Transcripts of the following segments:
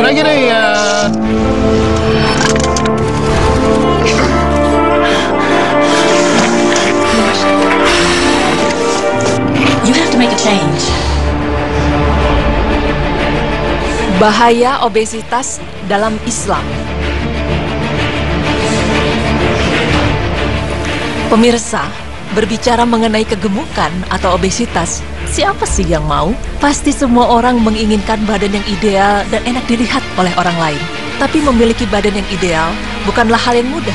aja deh ya. You have to make a change. Bahaya obesitas dalam Islam. Pemirsa, berbicara mengenai kegemukan atau obesitas, siapa sih yang mau? Pasti semua orang menginginkan badan yang ideal dan enak dilihat oleh orang lain. Tapi memiliki badan yang ideal bukanlah hal yang mudah,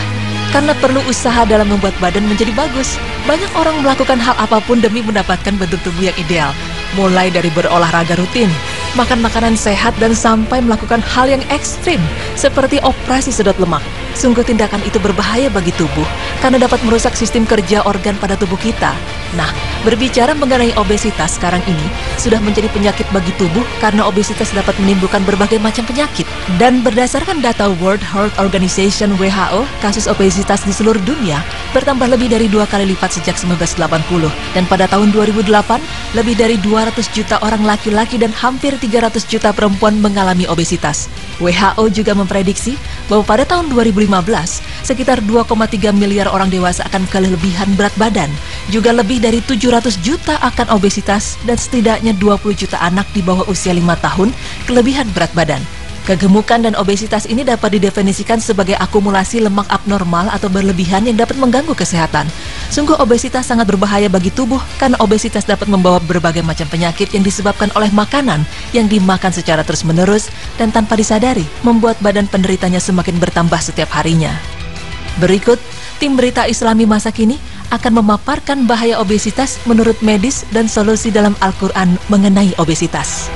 karena perlu usaha dalam membuat badan menjadi bagus. Banyak orang melakukan hal apapun demi mendapatkan bentuk tubuh yang ideal, mulai dari berolahraga rutin, makan makanan sehat, dan sampai melakukan hal yang ekstrim seperti operasi sedot lemak. Sungguh tindakan itu berbahaya bagi tubuh karena dapat merusak sistem kerja organ pada tubuh kita. Nah, berbicara mengenai obesitas sekarang ini sudah menjadi penyakit bagi tubuh karena obesitas dapat menimbulkan berbagai macam penyakit. Dan berdasarkan data World Health Organization (WHO), kasus obesitas di seluruh dunia bertambah lebih dari 2 kali lipat sejak 1980. Dan pada tahun 2008, lebih dari 200 juta orang laki-laki dan hampir 300 juta perempuan mengalami obesitas. WHO juga memprediksi bahwa pada tahun 2015, sekitar 2,3 miliar orang dewasa akan kelebihan berat badan. Juga lebih dari 700 juta akan obesitas dan setidaknya 20 juta anak di bawah usia 5 tahun kelebihan berat badan. Kegemukan dan obesitas ini dapat didefinisikan sebagai akumulasi lemak abnormal atau berlebihan yang dapat mengganggu kesehatan. Sungguh obesitas sangat berbahaya bagi tubuh karena obesitas dapat membawa berbagai macam penyakit yang disebabkan oleh makanan yang dimakan secara terus-menerus dan tanpa disadari, membuat badan penderitanya semakin bertambah setiap harinya. Berikut, tim berita Islami masa kini akan memaparkan bahaya obesitas menurut medis dan solusi dalam Al-Quran mengenai obesitas.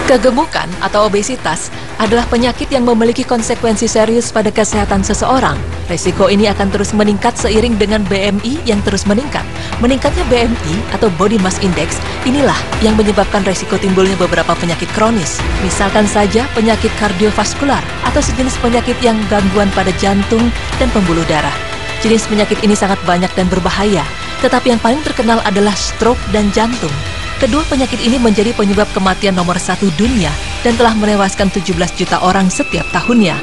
Kegemukan atau obesitas adalah penyakit yang memiliki konsekuensi serius pada kesehatan seseorang. Risiko ini akan terus meningkat seiring dengan BMI yang terus meningkat. Meningkatnya BMI atau Body Mass Index inilah yang menyebabkan risiko timbulnya beberapa penyakit kronis. Misalkan saja penyakit kardiovaskular atau sejenis penyakit yang gangguan pada jantung dan pembuluh darah. Jenis penyakit ini sangat banyak dan berbahaya, tetapi yang paling terkenal adalah stroke dan jantung. Kedua penyakit ini menjadi penyebab kematian nomor 1 dunia dan telah menewaskan 17 juta orang setiap tahunnya.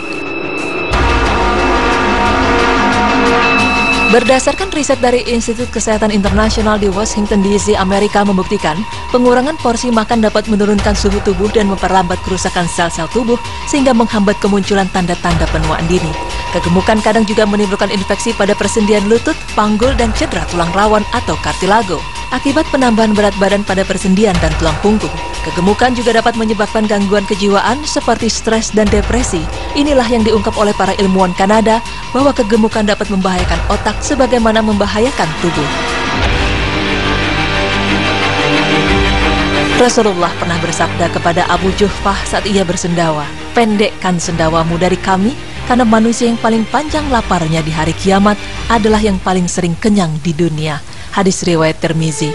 Berdasarkan riset dari Institut Kesehatan Internasional di Washington DC, Amerika membuktikan pengurangan porsi makan dapat menurunkan suhu tubuh dan memperlambat kerusakan sel-sel tubuh sehingga menghambat kemunculan tanda-tanda penuaan dini. Kegemukan kadang juga menimbulkan infeksi pada persendian lutut, panggul, dan cedera tulang rawan atau kartilago akibat penambahan berat badan pada persendian dan tulang punggung. Kegemukan juga dapat menyebabkan gangguan kejiwaan seperti stres dan depresi. Inilah yang diungkap oleh para ilmuwan Kanada bahwa kegemukan dapat membahayakan otak sebagaimana membahayakan tubuh. Rasulullah pernah bersabda kepada Abu Juhfah saat ia bersendawa, "Pendekkan sendawamu dari kami, karena manusia yang paling panjang laparnya di hari kiamat adalah yang paling sering kenyang di dunia." Hadis riwayat Tirmizi.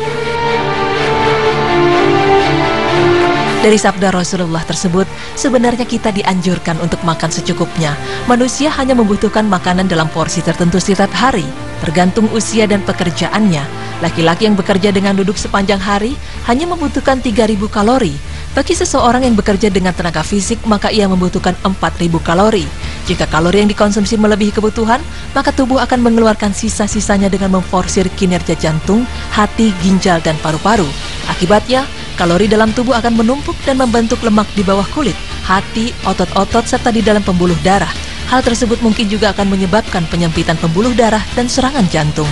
Dari sabda Rasulullah tersebut, sebenarnya kita dianjurkan untuk makan secukupnya. Manusia hanya membutuhkan makanan dalam porsi tertentu setiap hari, tergantung usia dan pekerjaannya. Laki-laki yang bekerja dengan duduk sepanjang hari hanya membutuhkan 3.000 kalori. Bagi seseorang yang bekerja dengan tenaga fisik, maka ia membutuhkan 4.000 kalori. Jika kalori yang dikonsumsi melebihi kebutuhan, maka tubuh akan mengeluarkan sisa-sisanya dengan memforsir kinerja jantung, hati, ginjal, dan paru-paru. Akibatnya, kalori dalam tubuh akan menumpuk dan membentuk lemak di bawah kulit, hati, otot-otot, serta di dalam pembuluh darah. Hal tersebut mungkin juga akan menyebabkan penyempitan pembuluh darah dan serangan jantung.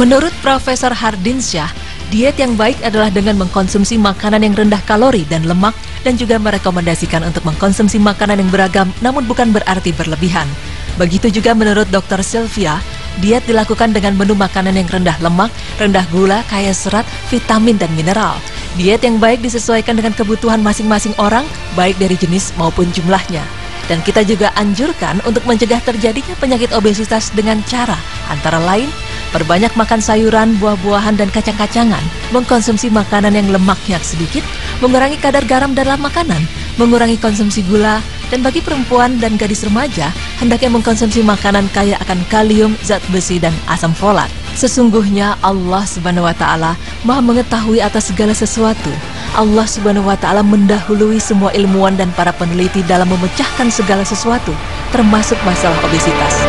Menurut Profesor Hardinsyah, diet yang baik adalah dengan mengkonsumsi makanan yang rendah kalori dan lemak, dan juga merekomendasikan untuk mengkonsumsi makanan yang beragam namun bukan berarti berlebihan. Begitu juga menurut Dr. Sylvia, diet dilakukan dengan menu makanan yang rendah lemak, rendah gula, kaya serat, vitamin, dan mineral. Diet yang baik disesuaikan dengan kebutuhan masing-masing orang, baik dari jenis maupun jumlahnya. Dan kita juga anjurkan untuk mencegah terjadinya penyakit obesitas dengan cara antara lain perbanyak makan sayuran, buah-buahan, dan kacang-kacangan, mengkonsumsi makanan yang lemaknya sedikit, mengurangi kadar garam dalam makanan, mengurangi konsumsi gula, dan bagi perempuan dan gadis remaja, hendaknya mengkonsumsi makanan kaya akan kalium, zat besi, dan asam folat. Sesungguhnya Allah Subhanahu wa Ta'ala Maha mengetahui atas segala sesuatu. Allah Subhanahu wa Ta'ala mendahului semua ilmuwan dan para peneliti dalam memecahkan segala sesuatu, termasuk masalah obesitas.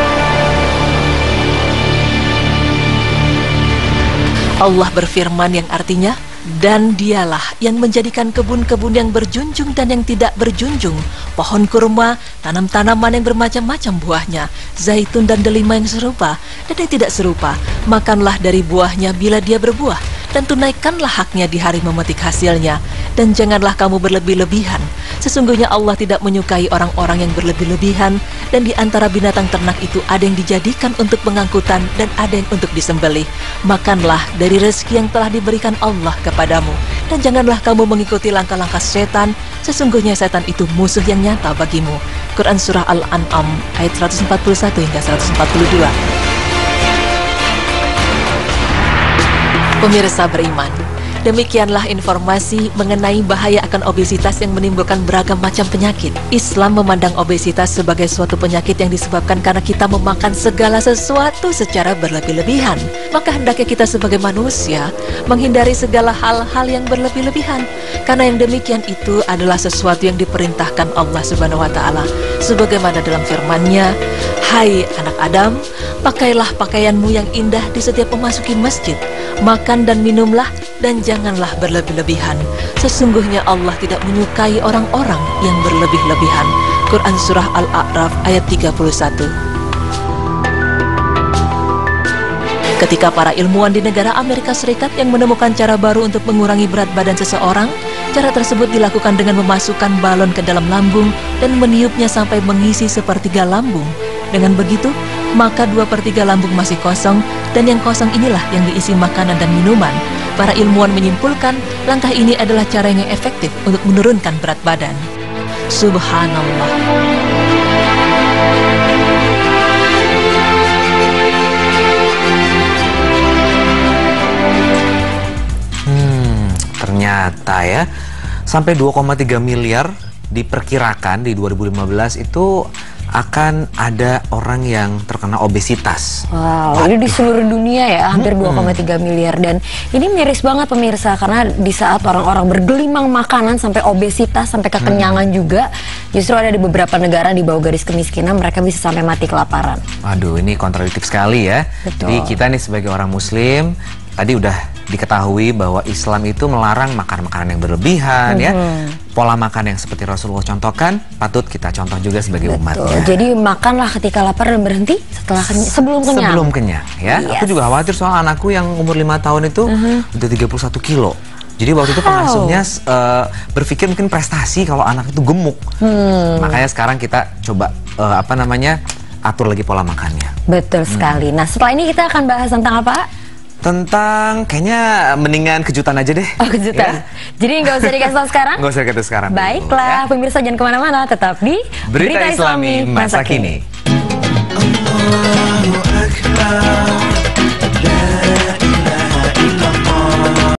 Allah berfirman yang artinya, dan dialah yang menjadikan kebun-kebun yang berjunjung dan yang tidak berjunjung, pohon kurma, tanam-tanaman yang bermacam-macam buahnya, zaitun dan delima yang serupa dan yang tidak serupa. Makanlah dari buahnya bila dia berbuah, dan tunaikanlah haknya di hari memetik hasilnya. Dan janganlah kamu berlebih-lebihan. Sesungguhnya Allah tidak menyukai orang-orang yang berlebih-lebihan, dan di antara binatang ternak itu ada yang dijadikan untuk pengangkutan dan ada yang untuk disembelih. Makanlah dari rezeki yang telah diberikan Allah kepadamu, dan janganlah kamu mengikuti langkah-langkah setan. Sesungguhnya setan itu musuh yang nyata bagimu. Quran Surah Al-An'am ayat 141 hingga 142. Pemirsa beriman, demikianlah informasi mengenai bahaya akan obesitas yang menimbulkan beragam macam penyakit. Islam memandang obesitas sebagai suatu penyakit yang disebabkan karena kita memakan segala sesuatu secara berlebih-lebihan. Maka hendaknya kita sebagai manusia menghindari segala hal-hal yang berlebih-lebihan, karena yang demikian itu adalah sesuatu yang diperintahkan Allah Subhanahu wa Ta'ala. Sebagaimana dalam firman-Nya, "Hai anak Adam, pakailah pakaianmu yang indah di setiap memasuki masjid. Makan dan minumlah, dan janganlah berlebih-lebihan. Sesungguhnya Allah tidak menyukai orang-orang yang berlebih-lebihan." Quran Surah Al-A'raf ayat 31. Ketika para ilmuwan di negara Amerika Serikat yang menemukan cara baru untuk mengurangi berat badan seseorang, cara tersebut dilakukan dengan memasukkan balon ke dalam lambung dan meniupnya sampai mengisi sepertiga lambung. Dengan begitu, maka 2/3 lambung masih kosong, dan yang kosong inilah yang diisi makanan dan minuman. Para ilmuwan menyimpulkan langkah ini adalah cara yang efektif untuk menurunkan berat badan. Subhanallah. Ternyata ya, sampai 2,3 miliar diperkirakan di 2015 itu akan ada orang yang terkena obesitas. Wow, ini di seluruh dunia ya, hampir 2,3 miliar. Dan ini miris banget pemirsa, karena di saat orang-orang bergelimang makanan sampai obesitas, sampai kekenyangan juga, justru ada di beberapa negara di bawah garis kemiskinan, mereka bisa sampai mati kelaparan. Waduh, ini kontradiktif sekali ya. Betul. Jadi kita nih sebagai orang muslim, tadi udah diketahui bahwa Islam itu melarang makan makanan yang berlebihan ya. Pola makan yang seperti Rasulullah contohkan patut kita contoh juga sebagai umatnya. Jadi makanlah ketika lapar dan berhenti setelah sebelum kenyang. Sebelum kenyang ya. Yes. Aku juga khawatir soal anakku yang umur 5 tahun itu udah 31 kilo. Jadi waktu itu pengasuhnya berpikir mungkin prestasi kalau anak itu gemuk. Makanya sekarang kita coba atur lagi pola makannya. Betul sekali. Nah, setelah ini kita akan bahas tentang apa? Tentang kayaknya mendingan kejutan aja deh. Oh, kejutan. Ya? Jadi nggak usah dikasih tahu sekarang? Nggak usah dikasih sekarang. Baiklah, ya. Pemirsa jangan kemana-mana, tetap di Berita Islami Masa Kini. Allahu Akbar.